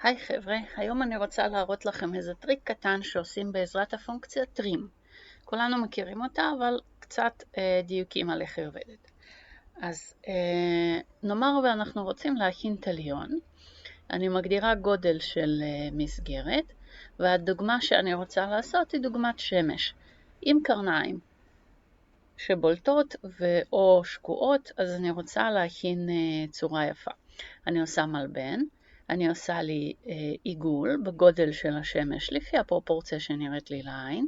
היי חבר'ה, היום אני רוצה להראות לכם איזה טריק קטן שעושים בעזרת הפונקציה trim. כולנו מכירים אותה, אבל קצת דיוקים על איך היא עובדת. אז נאמר ואנחנו רוצים להכין תליון. אני מגדירה גודל של מסגרת, והדוגמה שאני רוצה לעשות היא דוגמת שמש, עם קרניים שבולטות או שקועות, אז אני רוצה להכין צורה יפה. אני עושה מלבן. אני עושה לי עיגול בגודל של השמש לפי הפרופורציה שנראית לי לעין.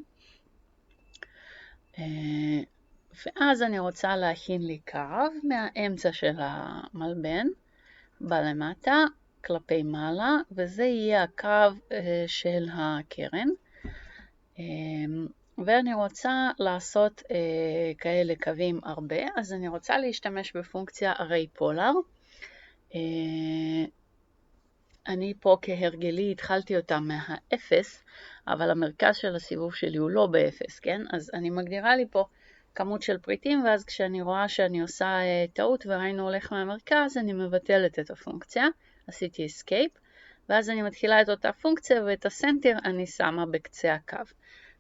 ואז אני רוצה להכין לי קו מהאמצע של המלבן בלמטה כלפי מעלה, וזה יהיה הקו של הקרן. ואני רוצה לעשות כאלה קווים הרבה, אז אני רוצה להשתמש בפונקציה ארי פולר. אני פה כהרגלי התחלתי אותה מהאפס, אבל המרכז של הסיבוב שלי הוא לא באפס, כן? אז אני מגדירה לי פה כמות של פריטים, ואז כשאני רואה שאני עושה טעות וראינו הולך מהמרכז, אני מבטלת את הפונקציה, עשיתי escape, ואז אני מתחילה את אותה פונקציה, ואת הסנטר אני שמה בקצה הקו.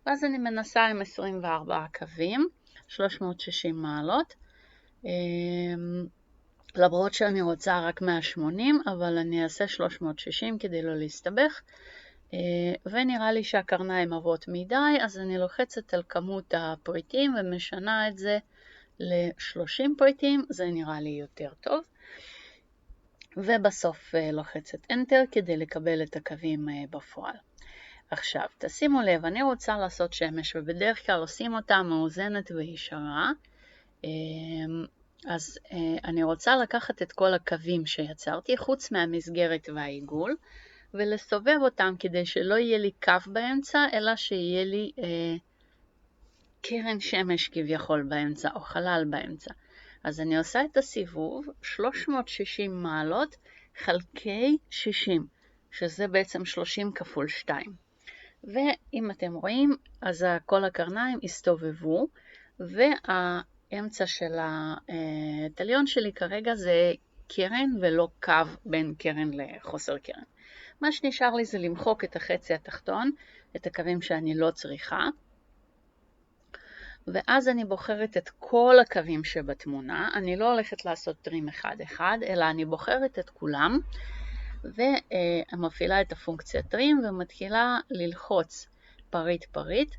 ואז אני מנסה עם 24 קווים, 360 מעלות, למרות שאני רוצה רק 180, אבל אני אעשה 360 כדי לא להסתבך, ונראה לי שהקרניים עבות מדי, אז אני לוחצת על כמות הפריטים ומשנה את זה ל-30 פריטים, זה נראה לי יותר טוב, ובסוף לוחצת Enter כדי לקבל את הקווים בפועל. עכשיו, תשימו לב, אני רוצה לעשות שמש, ובדרך כלל עושים אותה מאוזנת וישרה, אז אני רוצה לקחת את כל הקווים שיצרתי, חוץ מהמסגרת והעיגול, ולסובב אותם כדי שלא יהיה לי קו באמצע, אלא שיהיה לי קרן שמש כביכול באמצע, או חלל באמצע. אז אני עושה את הסיבוב 360 מעלות חלקי 60, שזה בעצם 30 כפול 2. ואם אתם רואים, אז כל הקרניים הסתובבו, והאמצע של התליון שלי כרגע זה קרן ולא קו בין קרן לחוסר קרן. מה שנשאר לי זה למחוק את החצי התחתון, את הקווים שאני לא צריכה, ואז אני בוחרת את כל הקווים שבתמונה. אני לא הולכת לעשות טרים אחד אחד, אלא אני בוחרת את כולם, ומפעילה את הפונקציה טרים ומתחילה ללחוץ פריט פריט.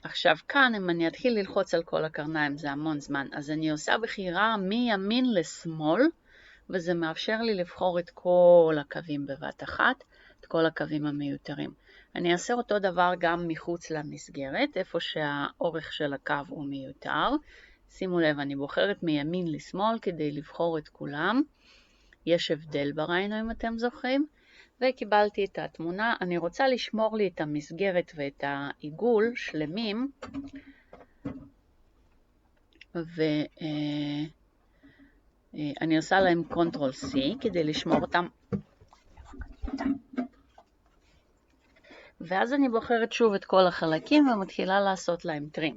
עכשיו כאן אם אני אתחיל ללחוץ על כל הקרניים זה המון זמן, אז אני עושה בחירה מימין לשמאל, וזה מאפשר לי לבחור את כל הקווים בבת אחת, את כל הקווים המיותרים. אני אעשה אותו דבר גם מחוץ למסגרת, איפה שהאורך של הקו הוא מיותר. שימו לב, אני בוחרת מימין לשמאל כדי לבחור את כולם. יש הבדל בריינו אם אתם זוכרים, וקיבלתי את התמונה. אני רוצה לשמור לי את המסגרת ואת העיגול שלמים, ואני עושה להם קונטרול C כדי לשמור אותם. ואז אני בוחרת שוב את כל החלקים ומתחילה לעשות להם טרים.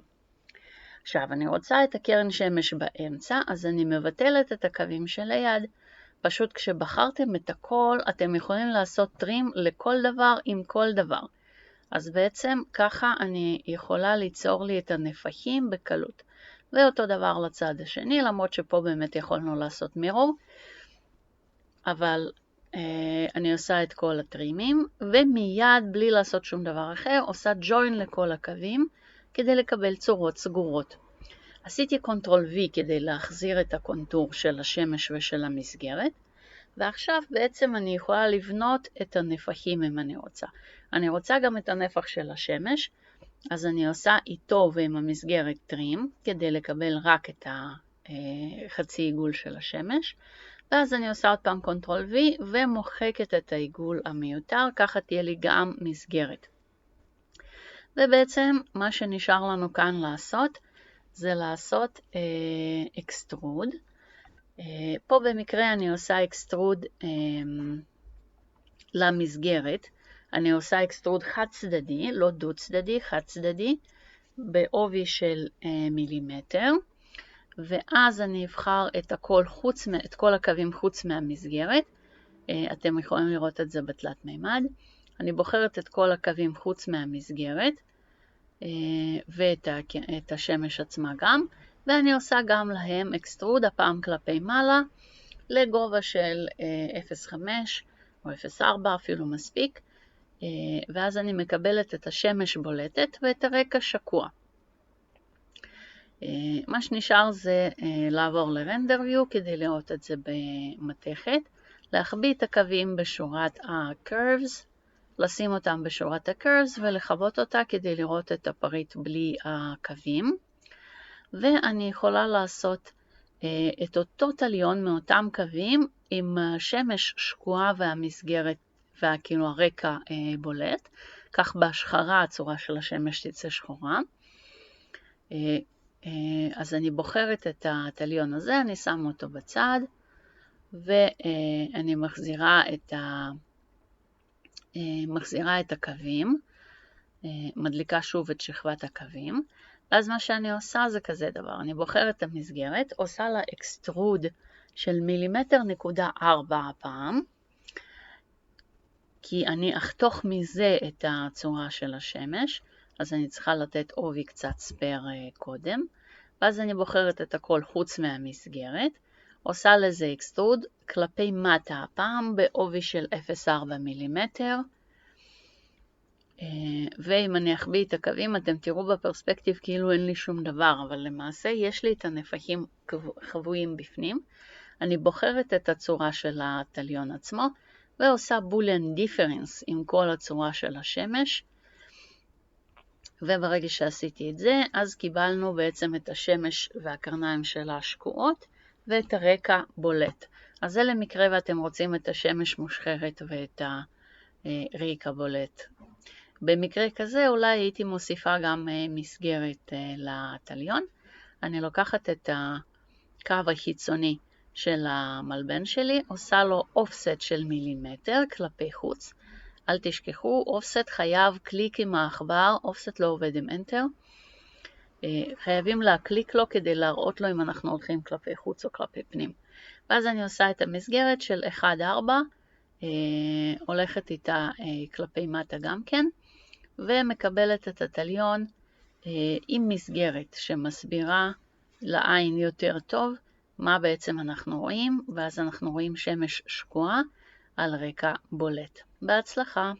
עכשיו אני רוצה את הקרן שמש באמצע, אז אני מבטלת את הקווים שליד. פשוט כשבחרתם את הכל, אתם יכולים לעשות טרים לכל דבר עם כל דבר. אז בעצם ככה אני יכולה ליצור לי את הנפחים בקלות. ואותו דבר לצד השני, למרות שפה באמת יכולנו לעשות מירור. אבל אני עושה את כל הטרימים, ומיד בלי לעשות שום דבר אחר, עושה join לכל הקווים, כדי לקבל צורות סגורות. עשיתי קונטרול V כדי להחזיר את הקונטור של השמש ושל המסגרת, ועכשיו בעצם אני יכולה לבנות את הנפחים אם אני רוצה. אני רוצה גם את הנפח של השמש, אז אני עושה איתו ועם המסגרת טרים, כדי לקבל רק את החצי עיגול של השמש, ואז אני עושה עוד פעם קונטרול V ומוחקת את העיגול המיותר, ככה תהיה לי גם מסגרת. ובעצם מה שנשאר לנו כאן לעשות, זה לעשות אקסטרוד. פה במקרה אני עושה אקסטרוד למסגרת, אני עושה אקסטרוד חד צדדי, לא דו צדדי, חד צדדי, בעובי של מילימטר, ואז אני אבחר את כל הקווים חוץ מהמסגרת, אתם יכולים לראות את זה בתלת מימד. אני בוחרת את כל הקווים חוץ מהמסגרת, ואת השמש עצמה גם, ואני עושה גם להם אקסטרוד, הפעם כלפי מעלה, לגובה של 0.5 או 0.4 אפילו מספיק, ואז אני מקבלת את השמש בולטת ואת הרקע שקוע. מה שנשאר זה לעבור לרנדר ויו כדי לראות את זה במתכת, להחביא את הקווים בשורת ה-curves, לשים אותם בשורת ה-curves ולחבות אותה כדי לראות את הפריט בלי הקווים. ואני יכולה לעשות את אותו תליון מאותם קווים עם שמש שקועה והמסגרת וכאילו הרקע בולט, כך בהשחרה הצורה של השמש תצא שחורה. אז אני בוחרת את התליון הזה, אני שמה אותו בצד, ואני מחזירה את הקווים, מדליקה שוב את שכבת הקווים, ואז מה שאני עושה זה כזה דבר, אני בוחרת את המסגרת, עושה לה אקסטרוד של 1.4 הפעם, כי אני אחתוך מזה את הצורה של השמש, אז אני צריכה לתת עובי קצת ספר קודם, ואז אני בוחרת את הכל חוץ מהמסגרת, עושה לזה אקסטרוד כלפי מטה הפעם בעובי של 0.4 מילימטר, ואם אני אחביא את הקווים אתם תראו בפרספקטיב כאילו אין לי שום דבר, אבל למעשה יש לי את הנפחים חבויים בפנים. אני בוחרת את הצורה של התליון עצמו, ועושה בוליאן דיפרנס עם כל הצורה של השמש, וברגע שעשיתי את זה, אז קיבלנו בעצם את השמש והקרניים שלה שקועות, ואת הרקע בולט. אז זה למקרה ואתם רוצים את השמש מושחרת ואת הרקע בולט. במקרה כזה אולי הייתי מוסיפה גם מסגרת לתליון. אני לוקחת את הקו החיצוני של המלבן שלי, עושה לו אופסט של מילימטר כלפי חוץ. אל תשכחו, אופסט חייב קליק עם העכבר, אופסט לא עובד עם אנטר. חייבים להקליק לו כדי להראות לו אם אנחנו הולכים כלפי חוץ או כלפי פנים. ואז אני עושה את המסגרת של 1.4, הולכת איתה כלפי מטה גם כן, ומקבלת את התליון עם מסגרת שמסבירה לעין יותר טוב מה בעצם אנחנו רואים, ואז אנחנו רואים שמש שקועה על רקע בולט. בהצלחה!